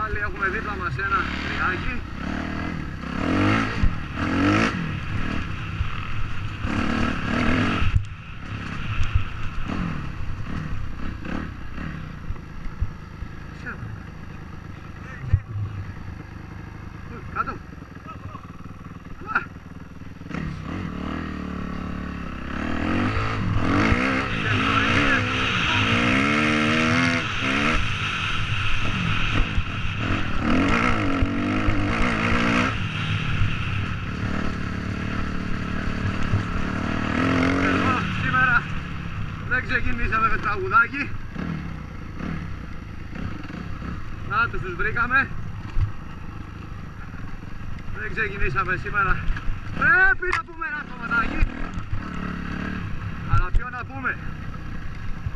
πάλι έχουμε δίπλα μας ένα τριάκι. Κάτω. Ξεκινήσαμε με τραγουδάκι. Να τους βρήκαμε. Δεν ξεκινήσαμε σήμερα. Πρέπει να πούμε ένα κομματάκι. Αλλά ποιο να πούμε?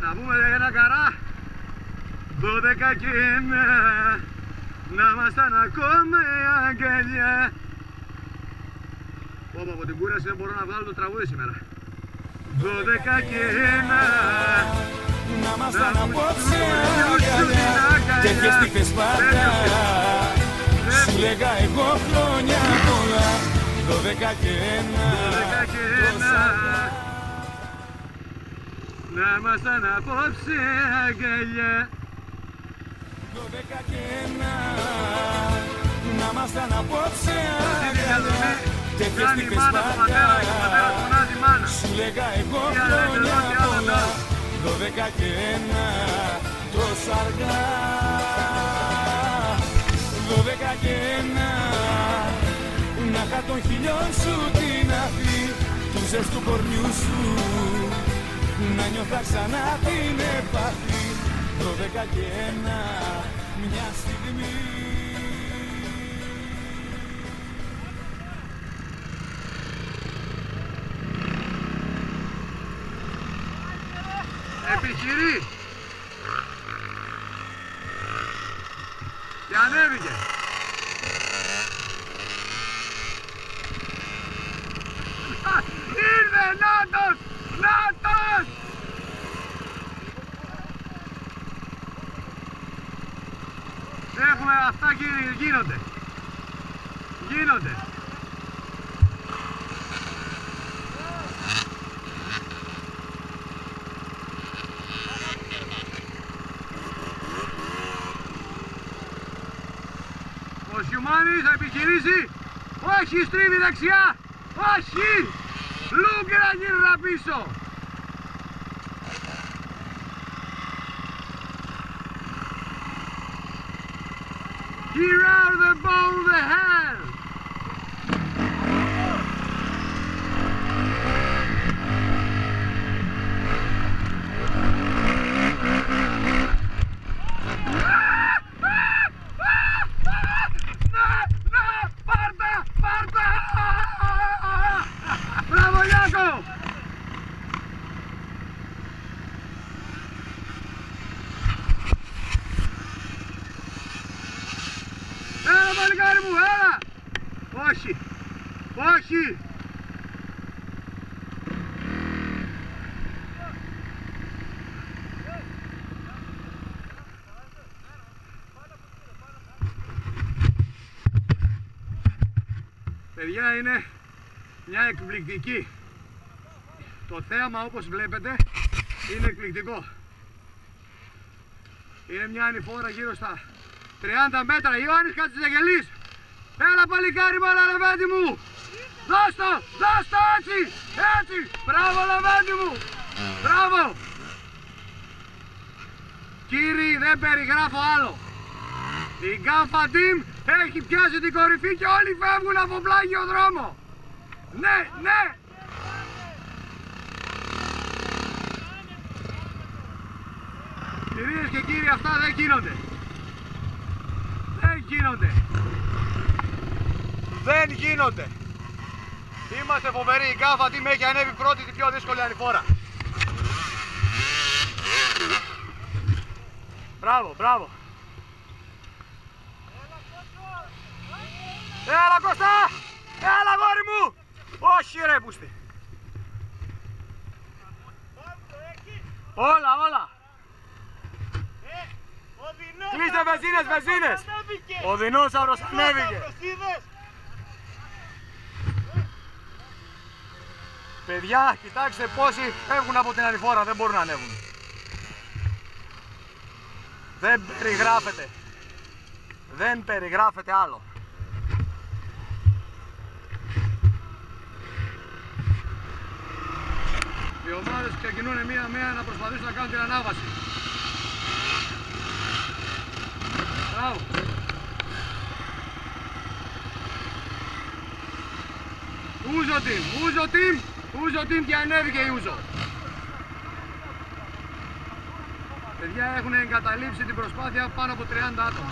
Να πούμε για ένα καρά 12 και 1. Να ήμασταν ακόμα αγκαλιά. Από την κούραση δεν μπορώ να βγάλω το τραγούδι σήμερα. 12 και 1. Να ήμασταν απόψε αγκαλιά και χεστήκες πάντα. Σου λέγα εγώ χρόνια πολλά. 12 και 1. Να ήμασταν απόψε αγκαλιά. 12 και 1. Να ήμασταν απόψε αγκαλιά και χεστήκες πάντα. Σου λέγα εγώ χρόνια πολλά. 12 και 1 τόσο αργά. 12 και 1. Να είχα των χιλιών σου την αφή του ζεστού κορμιού σου. Να νιώθα ξανά την επαφή. 12 και 1 μια στιγμή. Επιχειρεί και ανέβηκε. Ήρθε Νάτος! Νάτος! Έχουμε αυτά, γίνονται. Γίνονται. Ο Σιουμάνης θα επιχειρήσει. Όχι, στρίβει δεξιά. Όχι. Λούγκρα γύρνα πίσω. Gear out of the bow of the hand. Έλα παλικάρι μου, έλα! Όχι! Όχι! Παιδιά, είναι μια εκπληκτική. Το θέαμα, όπως βλέπετε, είναι εκπληκτικό. Είναι μια ανηφόρα γύρω στα 30 μέτρα. Ιωάννης Κατσιζαγγελής. Έλα παλικάρι μου, έλα Λεβέντη μου. Δώσ' το, έτσι, έτσι. Μπράβο Λεβέντη μου. Μπράβο. Κύριοι, δεν περιγράφω άλλο. Η Γκάμφα Team έχει πιάσει την κορυφή και όλοι φεύγουν από πλάγιο δρόμο. Ναι, ναι. Κυρίες και κύριοι, αυτά δεν γίνονται. Δεν γίνονται. Δεν γίνονται. Είμαστε φοβεροί. Η Γκάμφα Team έχει ανέβει πρώτη την πιο δύσκολη ανηφόρα. Μπράβο, μπράβο. Έλα Κώστα! Έλα γόρι μου! Όχι ρε πούστη. Πάμε το εκεί. Όλα, όλα. Οδυνό. Κλείστε βενζίνες, βενζίνες! Ο δεινόσαυρος ανέβηκε! Παιδιά, κοιτάξτε πόσοι φεύγουν από την ανηφόρα, δεν μπορούν να ανέβουν. Δεν περιγράφεται. Δεν περιγράφεται άλλο. Οι ομάδες ξεκινούν μία-μία να προσπαθήσουν να κάνουν την ανάβαση. Μπράβο. Ούζο team και ανέβηκε η Ούζο. Παιδιά έχουν εγκαταλείψει την προσπάθεια πάνω από 30 άτομα.